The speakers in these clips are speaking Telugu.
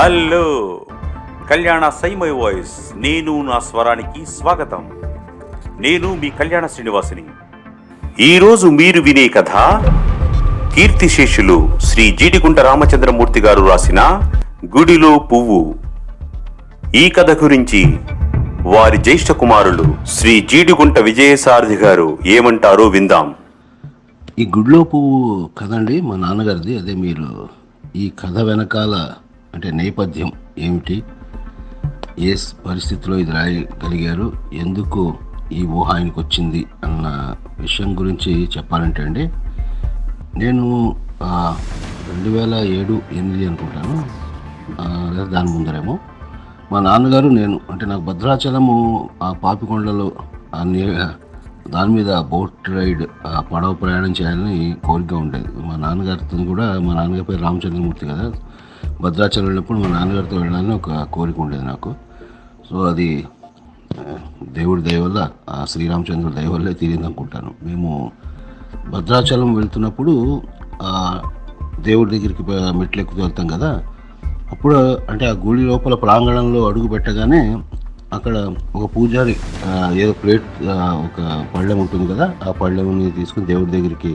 హలో, కళ్యాణ సైమై వాయిస్. నేను నా స్వరానికి స్వాగతం. నేను మీ కళ్యాణ శ్రీనివాసిని. ఈరోజు మీరు వినే కథ కీర్తిశేషులు శ్రీ జీడిగుంట రామచంద్రమూర్తి గారు రాసిన గుడిలో పువ్వు. ఈ కథ గురించి వారి జ్యేష్ఠ కుమారులు శ్రీ జీడిగుంట విజయసారథి గారు ఏమంటారో విందాం. ఈ గుడిలో పువ్వు కథ అండి మా నాన్నగారిది. అదే మీరు ఈ కథ వెనకాల అంటే నేపథ్యం ఏమిటి, ఏ పరిస్థితిలో ఇది రాయగలిగారు, ఎందుకు ఈ ఊహ ఆయనకు వచ్చింది అన్న విషయం గురించి చెప్పాలంటే అండి, నేను 2007-8 అనుకుంటాను, లేదా దాని ముందరేమో మా నాన్నగారు నేను అంటే నాకు భద్రాచలము ఆ పాపికొండలో దాని మీద బోట్ రైడ్ పడవ ప్రయాణం చేయాలని కోరిక ఉండేది. మా నాన్నగారితో కూడా, మా నాన్నగారి పేరు రామచంద్రమూర్తి కదా, భద్రాచలం వెళ్ళినప్పుడు మా నాన్నగారితో వెళ్ళాలని ఒక కోరిక ఉండేది నాకు. సో అది దేవుడి దయ వల్ల, శ్రీరామచంద్రుడి దయ వల్లే తీరింది అనుకుంటాను. మేము భద్రాచలం వెళ్తున్నప్పుడు దేవుడి దగ్గరికి మెట్లు ఎక్కుతూ వెళ్తాం కదా, అప్పుడు అంటే ఆ గుడి లోపల ప్రాంగణంలో అడుగు పెట్టగానే అక్కడ ఒక పూజారి ఏదో ప్లేట్, ఒక పళ్ళెం ఉంటుంది కదా, ఆ పళ్ళెంని తీసుకుని దేవుడి దగ్గరికి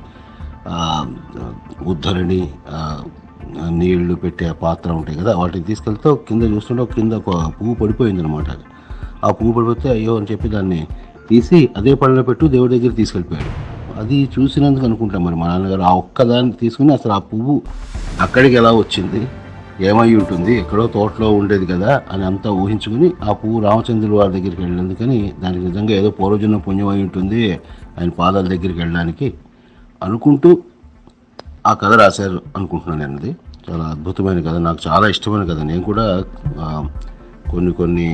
ఉద్ధరణి, నీళ్లు పెట్టే పాత్ర ఉంటాయి కదా, వాటిని తీసుకెళ్తే కింద చూస్తుంటే కింద ఒక పువ్వు పడిపోయింది అనమాట. ఆ పువ్వు పడిపోతే అయ్యో అని చెప్పి దాన్ని తీసి అదే పళ్ళెంలో పెట్టు దేవుడి దగ్గర తీసుకెళ్ళిపోయాడు. అది చూసినందుకు అనుకుంటాం మరి మా నాన్నగారు ఆ ఒక్కదాన్ని తీసుకుని అసలు ఆ పువ్వు అక్కడికి ఎలా వచ్చింది, ఏమై ఉంటుంది, ఎక్కడో తోటలో ఉండేది కదా అని అంతా ఊహించుకుని ఆ పువ్వు రామచంద్రుల వారి దగ్గరికి వెళ్ళినందుకని దానికి నిజంగా ఏదో పూర్వజన్మ పుణ్యం అయి ఉంటుంది ఆయన పాదాల దగ్గరికి వెళ్ళడానికి అనుకుంటూ ఆ కథ రాశారు అనుకుంటున్నాను నేను. అది చాలా అద్భుతమైన కథ, నాకు చాలా ఇష్టమైన కథ. నేను కూడా కొన్ని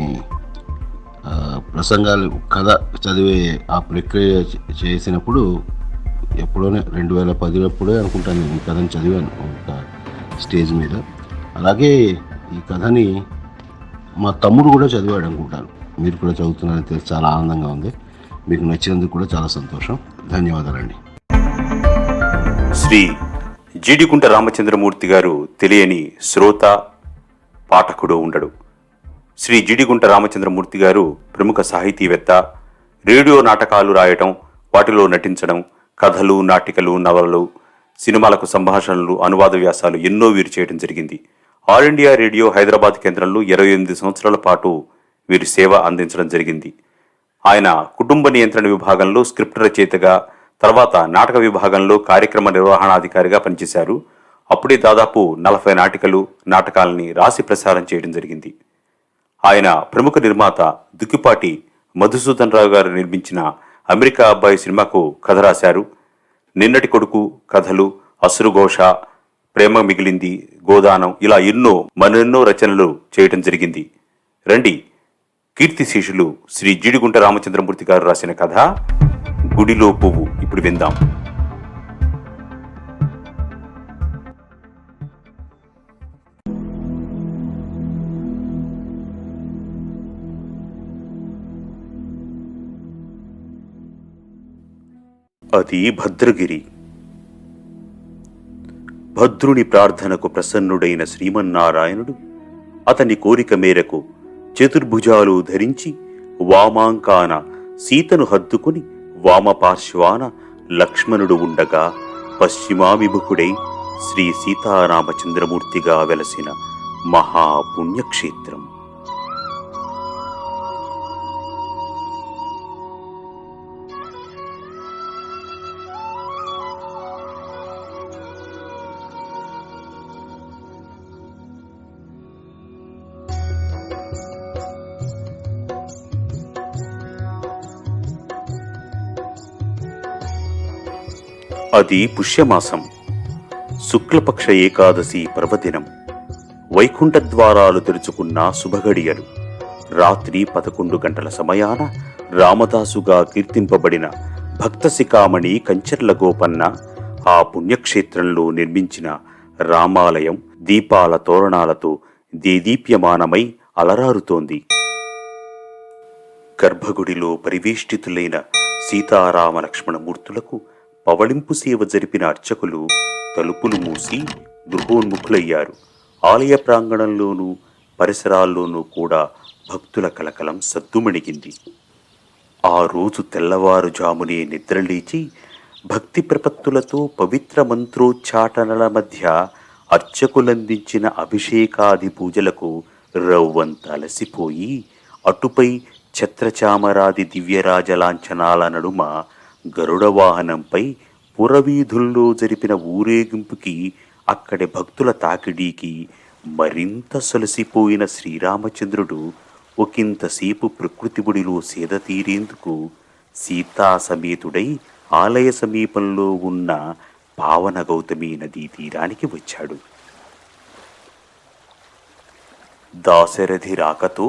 ప్రసంగాలు కథ చదివే ఆ ప్రక్రియ చేసినప్పుడు ఎప్పుడోనే 2010 అనుకుంటాను నేను ఈ కథని చదివాను ఒక స్టేజ్ మీద. అలాగే ఈ కథని మా తమ్ముడు కూడా చదివాడు అనుకుంటాను. మీరు కూడా చదువుతున్నారని తెలిసి చాలా ఆనందంగా ఉంది. మీకు నచ్చినందుకు కూడా చాలా సంతోషం. ధన్యవాదాలండి. శ్రీ జీడిగుంట రామచంద్రమూర్తి గారు తెలియని శ్రోత, పాఠకుడు ఉండడు. శ్రీ జీడిగుంట రామచంద్రమూర్తి గారు ప్రముఖ సాహితీవేత్త. రేడియో నాటకాలు రాయటం, వాటిలో నటించడం, కథలు, నాటికలు, నవలలు, సినిమాలకు సంభాషణలు, అనువాద వ్యాసాలు ఎన్నో వీరు చేయడం జరిగింది. ఆల్ ఇండియా రేడియో హైదరాబాద్ కేంద్రంలో 28 సంవత్సరాల పాటు వీరి సేవ అందించడం జరిగింది. ఆయన కుటుంబ నియంత్రణ విభాగంలో స్క్రిప్ట్ రచయితగా, తర్వాత నాటక విభాగంలో కార్యక్రమ నిర్వహణాధికారిగా పనిచేశారు. అప్పుడే దాదాపు 40 నాటికలు, నాటకాలని రాసి ప్రసారం చేయడం జరిగింది. ఆయన ప్రముఖ నిర్మాత దుక్కిపాటి మధుసూదన్ రావు గారు నిర్మించిన అమెరికా అబ్బాయి సినిమాకు కథ రాశారు. నిన్నటి కొడుకు కథలు, అసురుఘోష, ప్రేమ మిగిలింది, గోదానం, ఇలా మరెన్నో రచనలు చేయటం జరిగింది. రండి, కీర్తిశేషులు శ్రీ జీడిగుంట రామచంద్రమూర్తి గారు రాసిన కథ గుడిలో పువ్వు ఇప్పుడు విందాం. అది భద్రగిరి. భద్రుని ప్రార్థనకు ప్రసన్నుడైన శ్రీమన్నారాయణుడు అతని కోరిక మేరకు చతుర్భుజాలు ధరించి వామాంకాన సీతను హత్తుకుని వామపార్శ్వాన లక్ష్మణుడు ఉండగా పశ్చిమాభిముఖుడై శ్రీ సీతారామచంద్రమూర్తిగా వెలసిన మహాపుణ్యక్షేత్రం. అది పుష్యమాసం, శుక్లపక్ష ఏకాదశి పర్వదినం. వైకుంఠ ద్వారాలు తెరుచుకున్న శుభగడియలు. రాత్రి 11 గంటల సమయాన రామదాసుగా కీర్తింపబడిన భక్త శిఖామణి కంచర్ల గోపన్న ఆ పుణ్యక్షేత్రంలో నిర్మించిన రామాలయం దీపాల తోరణాలతో దేదీప్యమానమై అలరారుతోంది. గర్భగుడిలో పరివేష్టితులైన సీతారామ లక్ష్మణమూర్తులకు పవళింపు సేవ జరిపిన అర్చకులు తలుపులు మూసి గృహోన్ముఖులయ్యారు. ఆలయ ప్రాంగణంలోనూ పరిసరాల్లోనూ కూడా భక్తుల కలకలం సద్దుమణిగింది. ఆ రోజు తెల్లవారుజామునే నిద్రలేచి భక్తి ప్రపత్తులతో పవిత్ర మంత్రోచ్చాటనల మధ్య అర్చకులందించిన అభిషేకాది పూజలకు రవ్వంత అలసిపోయి అటుపై ఛత్రచామరాది దివ్యరాజలాంఛనాల నడుమ గరుడ వాహనంపై పురవీధుల్లో జరిపిన ఊరేగింపుకి అక్కడి భక్తుల తాకిడీకి మరింత సొలసిపోయిన శ్రీరామచంద్రుడు ఒకంతసేపు ప్రకృతి బుడిలో సేద తీరేందుకు సీతా సమేతుడై ఆలయ సమీపంలో ఉన్న పావన గౌతమి నదీ తీరానికి వచ్చాడు. దాశరథి రాకతో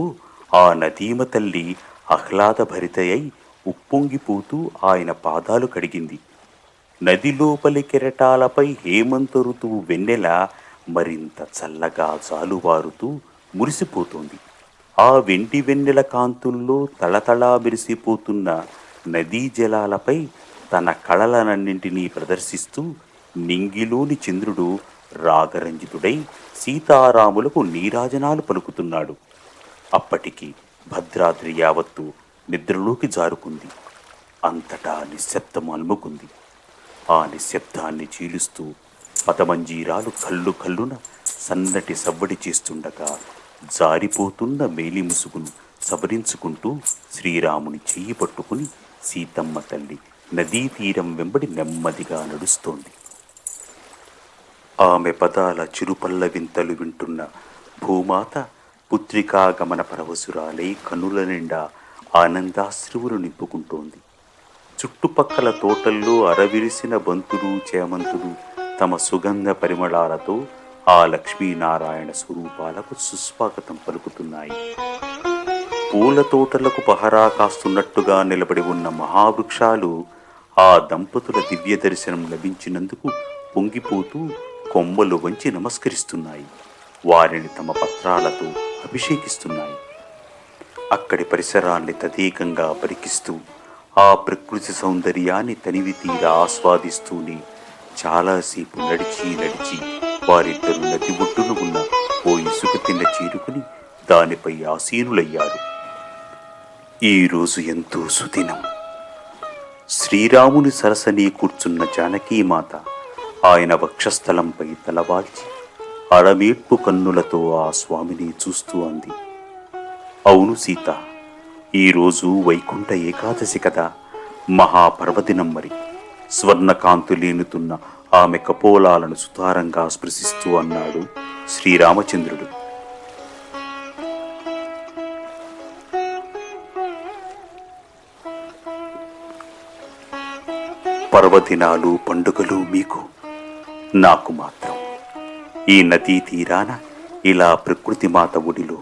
ఆ నదీమ తల్లి ఆహ్లాదభరితయై ఉప్పొంగిపోతూ ఆయన పాదాలు కడిగింది. నది లోపలి కెరటాలపై హేమంత ఋతువు వెన్నెల మరింత చల్లగా జాలువారుతూ మురిసిపోతోంది. ఆ వెండి వెన్నెల కాంతుల్లో తళతళా మెరిసిపోతున్న నదీ జలాలపై తన కళలనన్నింటినీ ప్రదర్శిస్తూ నింగిలోని చంద్రుడు రాగరంజితుడై సీతారాములకు నీరాజనాలు పలుకుతున్నాడు. అప్పటికి భద్రాద్రి యావత్తు నిద్రలోకి జారుకుంది. అంతటా నిశ్శబ్దం అలుముకుంది. ఆ నిశ్శబ్దాన్ని చీలుస్తూ పదమంజీరాలు కళ్ళు కళ్ళున సన్నటి సవ్వడి చేస్తుండగా జారిపోతున్న మేలి ముసుగును సవరించుకుంటూ శ్రీరాముని చెయ్యి పట్టుకుని సీతమ్మ తల్లి నదీ తీరం వెంబడి నెమ్మదిగా నడుస్తోంది. ఆమె పదాల చిరుపల్ల వింతలు వింటున్న భూమాత పుత్రికా గమన పరవశురాలై కనుల నిండా ఆనందాశ్రువులు నింపుకుంటోంది. చుట్టుపక్కల తోటల్లో అరవిరిసిన బంతులు చేమంతులు తమ సుగంధ పరిమళాలతో ఆ లక్ష్మీనారాయణ స్వరూపాలకు సుస్వాగతం పలుకుతున్నాయి. పూల తోటలకు పహరా కాస్తున్నట్టుగా నిలబడి ఉన్న మహావృక్షాలు ఆ దంపతుల దివ్య దర్శనం లభించినందుకు పొంగిపోతూ కొమ్మలు వంచి నమస్కరిస్తున్నాయి. వారిని తమ పత్రాలతో అభిషేకిస్తున్నాయి. అక్కడి పరిసరాన్ని తదేకంగా పరికిస్తూ ఆ ప్రకృతి సౌందర్యాన్ని తనివి తీరా ఆస్వాదిస్తూనే చాలాసేపు నడిచి వారిద్దరూ నది ఒడ్డున ఉన్న ఓ ఇసుక తిన్న చేరుకుని దానిపై ఆసీనులయ్యారు. ఈరోజు ఎంతో సుదినం. శ్రీరాముని సరసని కూర్చున్న జానకీమాత ఆయన వక్షస్థలంపై తలవాల్చి అడమేట్పు కన్నులతో ఆ స్వామిని చూస్తూ అంది, అవును సీత, ఈరోజు వైకుంఠ ఏకాదశి కదా, మహాపర్వదినం మరి. స్వర్ణకాంతులేనుతున్న ఆమె కపోలాలను సుతారంగా స్పృశిస్తూ అన్నాడు శ్రీరామచంద్రుడు. పర్వదినాలు పండుగలు మీకు, నాకు మాత్రం ఈ నదీ తీరాన ఇలా ప్రకృతి మాత ఒడిలో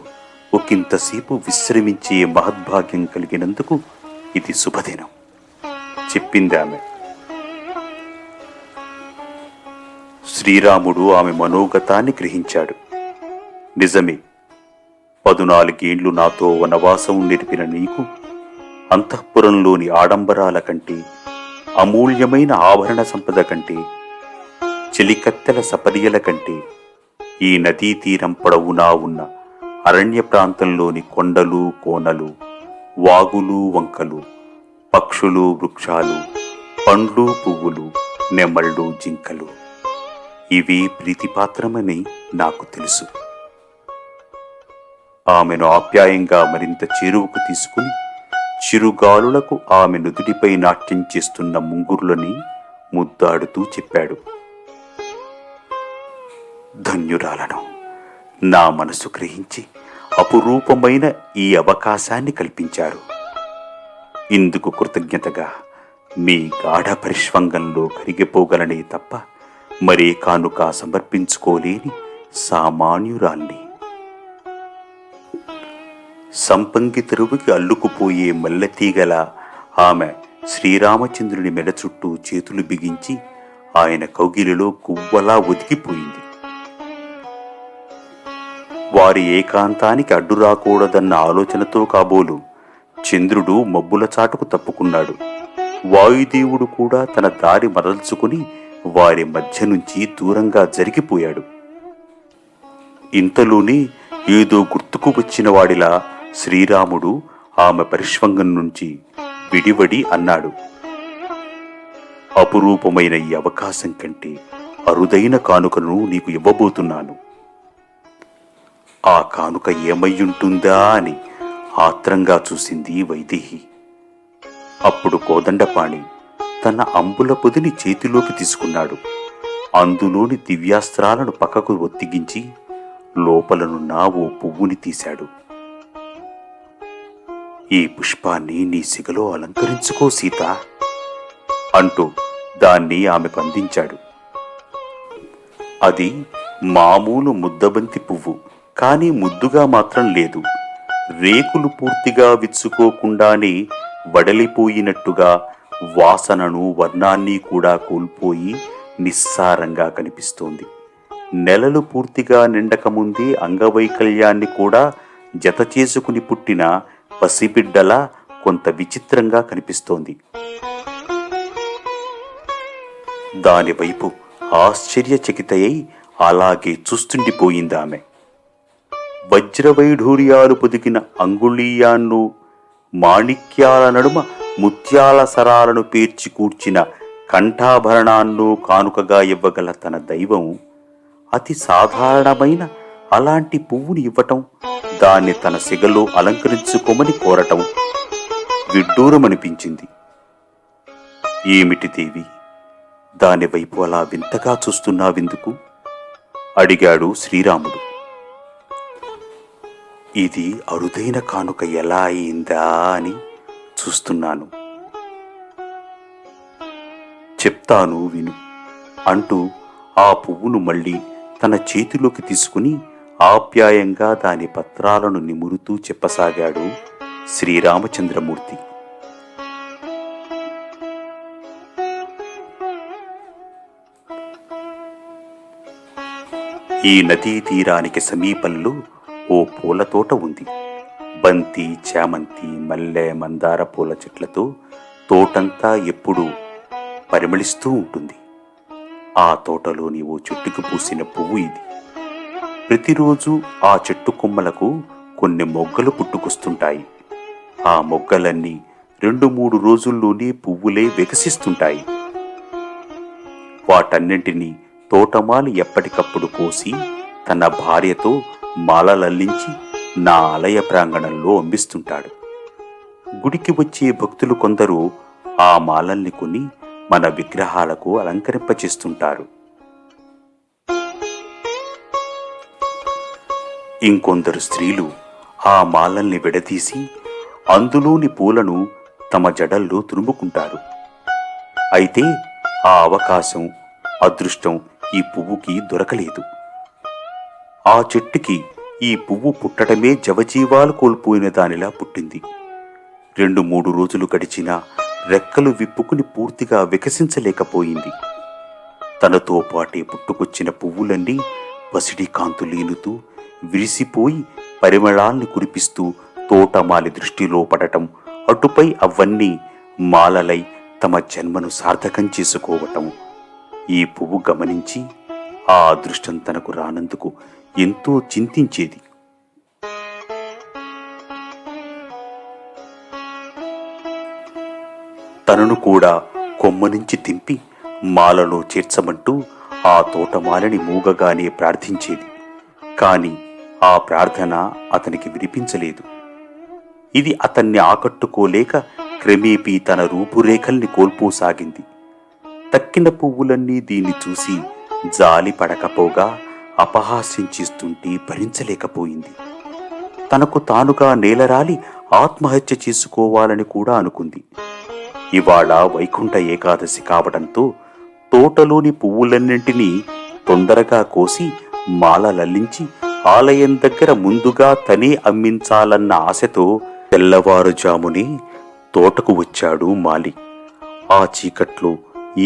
ఒకంతసేపు విశ్రమించే మహద్భాగ్యం కలిగినందుకు ఇది శుభదినం చెప్పింది ఆమె. శ్రీరాముడు ఆమె మనోగతాన్ని గ్రహించాడు. నిజమే, 14 ఏళ్లు నాతో వనవాసం నేర్పిన నీకు అంతఃపురంలోని ఆడంబరాల కంటే, అమూల్యమైన ఆభరణ సంపద కంటే, చెలికత్తెల సపర్యల కంటే ఈ నదీ తీరం పొడవునా ఉన్న అరణ్య ప్రాంతంలోని కొండలు కోనలు, వాగులు వంకలు, పక్షులు వృక్షాలు, పండ్లు పువ్వులు, నెమళ్ళు జింకలు ఇవి ప్రీతిపాత్రమని నాకు తెలుసు. ఆమెను ఆప్యాయంగా మరింత చేరువకు తీసుకుని చిరుగాలులకు ఆమె నుదుటిపై నాట్యం చేస్తున్న ముంగురులని ముద్దాడుతూ చెప్పాడు, ధన్యురాలను, నా మనసు గ్రహించి అపురూపమైన ఈ అవకాశాన్ని కల్పించారు. ఇందుకు కృతజ్ఞతగా మీ గాఢ పరిష్వంగంలో కరిగిపోగలనే తప్ప మరే కానుక సమర్పించుకోలేని సామాన్యురాల్ని. సంపంగి తెరువుకి అల్లుకుపోయే మల్లెతీగల ఆమె శ్రీరామచంద్రుని మెడ చుట్టూ చేతులు బిగించి ఆయన కౌగిలిలో కువ్వలా ఒదిగిపోయింది. వారి ఏకాంతానికి అడ్డు రాకూడదన్న ఆలోచనతో కాబోలు చంద్రుడు మబ్బుల చాటుకు తప్పుకున్నాడు. వాయుదేవుడు కూడా తన దారి మరల్చుకుని వారి మధ్య నుంచి దూరంగా జరిగిపోయాడు. ఇంతలోనే ఏదో గుర్తుకు వచ్చిన వాడిలా శ్రీరాముడు ఆమె పరిష్వంగం నుంచి విడివడి అన్నాడు, అపురూపమైన ఈ అవకాశం కంటే అరుదైన కానుకను నీకు ఇవ్వబోతున్నాను. ఆ కానుక ఏమయ్యుంటుందా అని ఆత్రంగా చూసింది వైదేహి. అప్పుడు కోదండపాణి తన అంబుల పొదిని చేతిలోకి తీసుకున్నాడు. అందులోని దివ్యాస్త్రాలను పక్కకు ఒత్తిగించి లోపలనున్న ఓ పువ్వుని తీశాడు. ఈ పుష్పాన్ని నీ సిగలో అలంకరించుకో సీత అంటూ దాన్ని ఆమెకు అందించాడు. అది మామూలు ముద్దబంతి పువ్వు, కానీ ముద్దుగా మాత్రం లేదు. రేకులు పూర్తిగా విచ్చుకోకుండానే వడలిపోయినట్టుగా వాసనను వర్ణాన్ని కూడా కోల్పోయి నిస్సారంగా కనిపిస్తోంది. నెలలు పూర్తిగా నిండకముందే అంగవైకల్యాన్ని కూడా జత చేసుకుని పుట్టిన పసిబిడ్డలా కొంత విచిత్రంగా కనిపిస్తోంది. దానివైపు ఆశ్చర్యచకితయై అలాగే చూస్తుండిపోయిందామె. వజ్రవైఢూర్యాలు పొదిగిన అంగుళీయాన్ను, మాణిక్యాల నడుమ ముత్యాల సరాలను పేర్చి కూర్చిన కంఠాభరణాన్ను కానుకగా ఇవ్వగల తన దైవం అతి సాధారణమైన అలాంటి పువ్వుని ఇవ్వటం, దాన్ని తన సిగలో అలంకరించుకోమని కోరటం విడ్డూరమనిపించింది. ఏమిటి దేవి, దానివైపు అలా వింతగా చూస్తున్నావెందుకు అడిగాడు శ్రీరాముడు. ఇది అరుదైన కానుక ఎలా అయిందా అని చూస్తున్నాను. చెప్తాను విను అంటూ ఆ పువ్వును మళ్ళీ తన చేతిలోకి తీసుకుని ఆప్యాయంగా దాని పత్రాలను నిమురుతూ చెప్పసాగాడు శ్రీరామచంద్రమూర్తి. ఈ నదీ తీరానికి సమీపంలో ఓ పూల తోట ఉంది. బంతి, చామంతి, మల్లె, మందార పూల చెట్లతో తోటంతా ఎప్పుడూ పరిమళిస్తూ ఉంటుంది. ఆ తోటలోని ఓ చెట్టుకు పూసిన పువ్వు ఇది. ప్రతిరోజు ఆ చెట్టు కొమ్మలకు కొన్ని మొగ్గలు పుట్టుకొస్తుంటాయి. ఆ మొగ్గలన్నీ 2-3 రోజుల్లోనే పువ్వులే వికసిస్తుంటాయి. వాటన్నింటినీ తోటమాలి ఎప్పటికప్పుడు కోసి తన భార్యతో మాలలల్లించి నా ఆలయ ప్రాంగణంలో అమ్మిస్తుంటాడు. గుడికి వచ్చే భక్తులు కొందరు ఆ మాలల్ని కొని మన విగ్రహాలకు అలంకరింపచేస్తుంటారు. ఇంకొందరు స్త్రీలు ఆ మాలల్ని విడదీసి అందులోని పూలను తమ జడల్లో తురుముకుంటారు. అయితే ఆ అవకాశం, అదృష్టం ఈ పువ్వుకి దొరకలేదు. ఆ చెట్టుకి ఈ పువ్వు పుట్టడమే జవజీవాలు కోల్పోయిన దానిలా పుట్టింది. 2-3 రోజులు గడిచినా రెక్కలు విప్పుకుని పూర్తిగా వికసించలేకపోయింది. తనతో పాటే పుట్టుకొచ్చిన పువ్వులన్నీ పసిడి కాంతులీనుతూ విరిసిపోయి పరిమళాల్ని కురిపిస్తూ తోటమాలి దృష్టిలో పడటం, అటుపై అవన్నీ మాలలై తమ జన్మను సార్థకం చేసుకోవటం ఈ పువ్వు గమనించి ఆ అదృష్టం తనకు రానందుకు ఎంతో చింతించేది. తనను కూడా కొమ్మ నుంచి తింపి మాలలో చేర్చమంటూ ఆ తోటమాలని మూగగానే ప్రార్థించేది. కాని ఆ ప్రార్థన అతనికి వినిపించలేదు. ఇది అతన్ని ఆకట్టుకోలేక క్రమేపీ తన రూపురేఖల్ని కోల్పోసాగింది. తక్కిన పువ్వులన్నీ దీన్ని చూసి జాలి పడకపోగా అపహాస్యం చేస్తుంటే భరించలేకపోయింది. తనకు తానుగా నేలరాలి ఆత్మహత్య చేసుకోవాలని కూడా అనుకుంది. ఇవాళ వైకుంఠ ఏకాదశి కావడంతో తోటలోని పువ్వులన్నింటినీ తొందరగా కోసి మాలలల్లించి ఆలయం దగ్గర ముందుగా తనే అమ్మించాలన్న ఆశతో తెల్లవారుజామునే తోటకు వచ్చాడు మాలి. ఆ చీకట్లో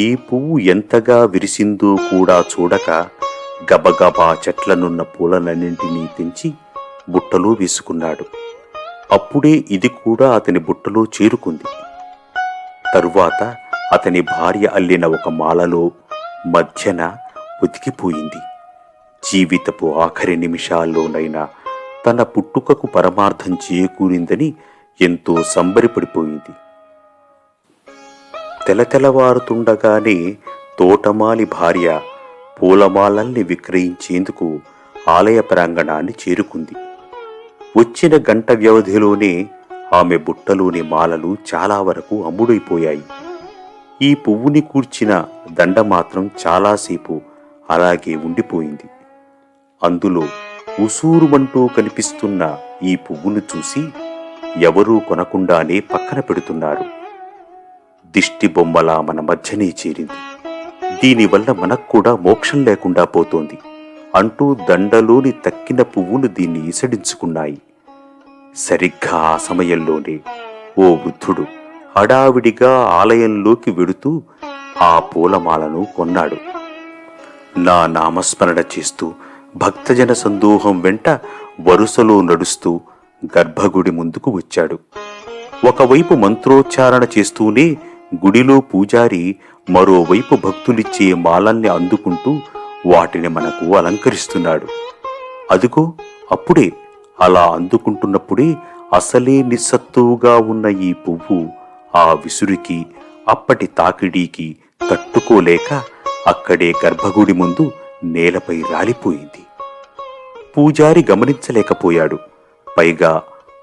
ఈ పువ్వు ఎంతగా విరిసిందో కూడా చూడక గబగబా చెట్లనున్న పూలనన్నింటినీ తెంచి బుట్టలో వేసుకున్నాడు. అప్పుడే ఇది కూడా అతని బుట్టలో చేరుకుంది. తరువాత అతని భార్య అల్లిన ఒక మాలలో మధ్యన ఉతికిపోయింది. జీవితపు ఆఖరి నిమిషాల్లోనైనా తన పుట్టుకకు పరమార్థం చేకూరిందని ఎంతో సంబరపడిపోయింది. తెలతెలవారుతుండగానే తోటమాలి భార్య పూలమాలల్ని విక్రయించేందుకు ఆలయ ప్రాంగణాన్ని చేరుకుంది. వచ్చిన గంట వ్యవధిలోనే ఆమె బుట్టలోని మాలలు చాలా వరకు అమ్ముడైపోయాయి. ఈ పువ్వుని కూర్చిన దండ మాత్రం చాలాసేపు అలాగే ఉండిపోయింది. అందులో ఉసూరుమంటూ కనిపిస్తున్న ఈ పువ్వును చూసి ఎవరూ కొనకుండానే పక్కన పెడుతున్నారు. దిష్టి బొమ్మలా మన మధ్యనే చేరింది, దీనివల్ల మనక్కూడా మోక్షం లేకుండా పోతోంది అంటూ దండలోని తక్కిన పువ్వును దీన్ని ఈసడించుకున్నాయి. సరిగ్గా ఆ సమయంలోనే ఓ వృద్ధుడు హడావిడిగా ఆలయంలోకి వెడుతూ ఆ పూలమాలను కొన్నాడు. నా నామస్మరణ చేస్తూ భక్తజన సందోహం వెంట వరుసలో నడుస్తూ గర్భగుడి ముందుకు వచ్చాడు. ఒకవైపు మంత్రోచ్చారణ చేస్తూనే గుడిలో పూజారి మరోవైపు భక్తులిచ్చే మాలల్ని అందుకుంటూ వాటిని మనకు అలంకరిస్తున్నాడు. అదిగో అప్పుడే, అలా అందుకుంటున్నప్పుడే అసలే నిస్సత్తువుగా ఉన్న ఈ పువ్వు ఆ విసురికి, అప్పటి తాకిడీకి తట్టుకోలేక అక్కడే గర్భగుడి ముందు నేలపై రాలిపోయింది. పూజారి గమనించలేకపోయాడు. పైగా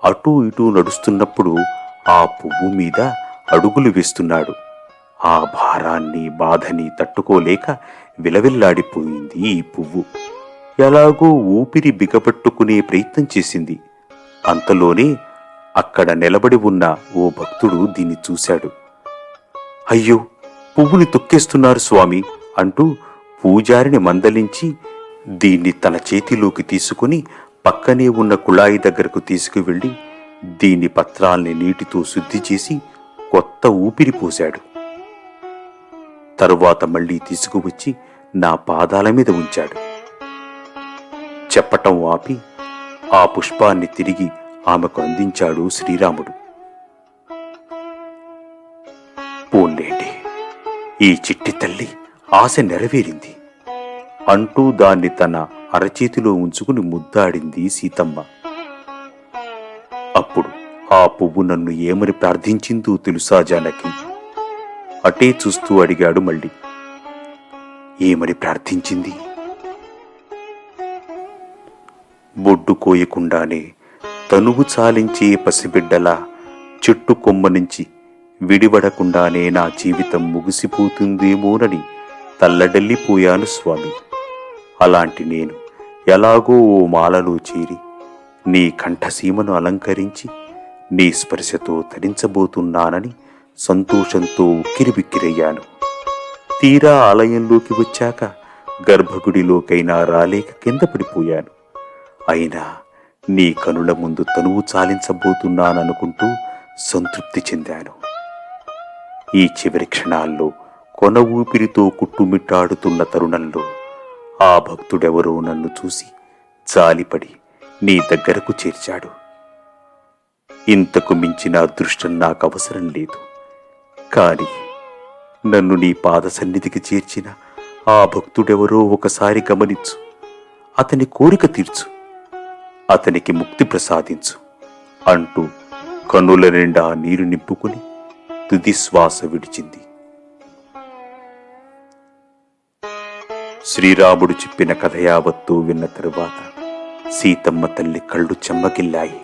అటూ ఇటూ నడుస్తున్నప్పుడు ఆ పువ్వు మీద అడుగులు వేస్తున్నాడు. ఆ భారాన్ని, బాధని తట్టుకోలేక విలవిల్లాడిపోయింది ఈ పువ్వు. ఎలాగో ఊపిరి బిగపట్టుకునే ప్రయత్నం చేసింది. అంతలోనే అక్కడ నిలబడి ఉన్న ఓ భక్తుడు దీన్ని చూశాడు. అయ్యో, పువ్వుని తొక్కేస్తున్నారు స్వామి అంటూ పూజారిని మందలించి దీన్ని తన చేతిలోకి తీసుకుని పక్కనే ఉన్న కుళాయి దగ్గరకు తీసుకువెళ్ళి దీని పత్రాల్ని నీటితో శుద్ధి చేసి కొత్త ఊపిరి పోశాడు. తరువాత మళ్లీ తీసుకువచ్చి నా పాదాల మీద ఉంచాడు. చెప్పటం ఆపి ఆ పుష్పాన్ని తిరిగి ఆమెకు అందించాడు శ్రీరాముడు. పోన్లేండి, ఈ చిట్టి తల్లి ఆశ నెరవేరింది అంటూ దాన్ని తన అరచేతిలో ఉంచుకుని ముద్దాడింది సీతమ్మ. అప్పుడు ఆ పువ్వు నన్ను ఏమని ప్రార్థించిందో తెలుసా జానకి? అటే చూస్తూ అడిగాడు మళ్ళీ. ఏమని ప్రార్థించింది? బొడ్డు కోయకుండానే తనువు చాలించే పసిబిడ్డలా చెట్టు కొమ్మ నుంచి విడివడకుండానే నా జీవితం ముగిసిపోతుందేమోనని తల్లడల్లిపోయాను స్వామి. అలాంటి నేను ఎలాగో ఓ మాలలో చేరి నీ కంఠసీమను అలంకరించి నీ స్పర్శతో తరించబోతున్నానని సంతోషంతో ఉక్కిరిబిక్కిరయ్యాను. తీరా ఆలయంలోకి వచ్చాక గర్భగుడిలోకైనా రాలేక కింద పడిపోయాను. అయినా నీ కనుల ముందు తనువు చాలించబోతున్నాననుకుంటూ సంతృప్తి చెందాను. ఈ చివరి క్షణాల్లో కొన ఊపిరితో కుట్టుమిట్టాడుతున్న తరుణంలో ఆ భక్తుడెవరో నన్ను చూసి జాలిపడి నీ దగ్గరకు చేర్చాడు. ఇంతకు మించిన అదృష్టం నాకు అవసరం లేదు. కాని నన్ను నీ పాద సన్నిధికి చేర్చిన ఆ భక్తుడెవరో ఒకసారి గమనించు. అతని కోరిక తీర్చు, అతనికి ముక్తి ప్రసాదించు అంటూ కన్నుల నిండా నీరు నింపుకుని తుది శ్వాస విడిచింది. శ్రీరాముడు చెప్పిన కథ యావత్తూ విన్న తరువాత సీతమ్మ తల్లి కళ్ళు చెమ్మగిల్లాయి.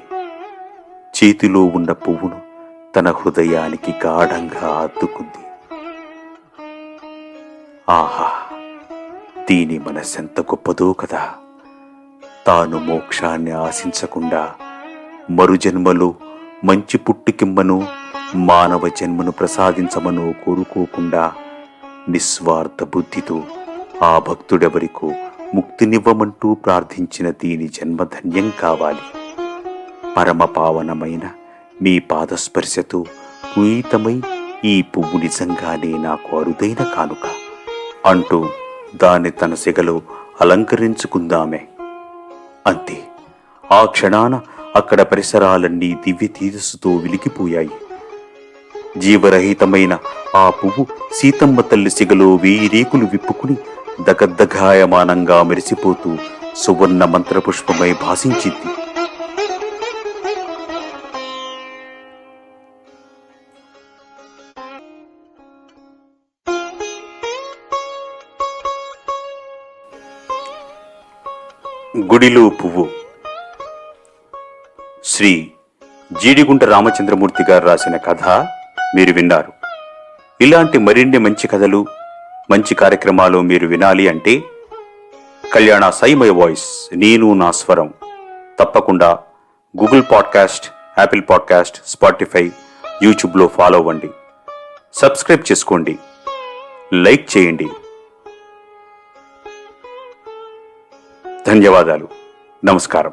చేతిలో ఉన్న పువ్వును తన హృదయానికి గాఢంగా అద్దుకుంది. ఆహా, దీని మనసెంత గొప్పదో కదా! తాను మోక్షాన్ని ఆశించకుండా మరుజన్మలో మంచి పుట్టుకిమ్మను, మానవ జన్మను ప్రసాదించమనో కోరుకోకుండా నిస్వార్థ బుద్ధితో ఆ భక్తుడెవరికో ముక్తినివ్వమంటూ ప్రార్థించిన దీని జన్మధన్యం కావాలి. పరమపావనమైన మీ పాదస్పర్శతో పునీతమై ఈ పువ్వు నిజంగానే నాకు అరుదైన కానుక అంటూ దాన్ని తన సిగలో అలంకరించుకుందామే. అంతే, ఆ క్షణాన అక్కడ పరిసరాలన్నీ దివ్య తేజస్సుతో వెలిగిపోయాయి. జీవరహితమైన ఆ పువ్వు సీతమ్మ తల్లి సిగలో 1000 రేకులు విప్పుకుని దగద్దగాయమానంగా మెరిసిపోతూ సువర్ణ మంత్రపుష్పమై భాసించింది. గుడిలో పువ్వు. శ్రీ జీడిగుంట రామచంద్రమూర్తి గారు రాసిన కథ మీరు విన్నారు. ఇలాంటి మరిన్ని మంచి కథలు, మంచి కార్యక్రమాలు మీరు వినాలి అంటే కళ్యాణ సైమయ వాయిస్ నేను నా స్వరం తప్పకుండా Google podcast, Apple podcast, Spotify, యూట్యూబ్లో ఫాలో అవ్వండి. సబ్స్క్రైబ్ చేసుకోండి, లైక్ చేయండి. ధన్యవాదాలు. నమస్కారం.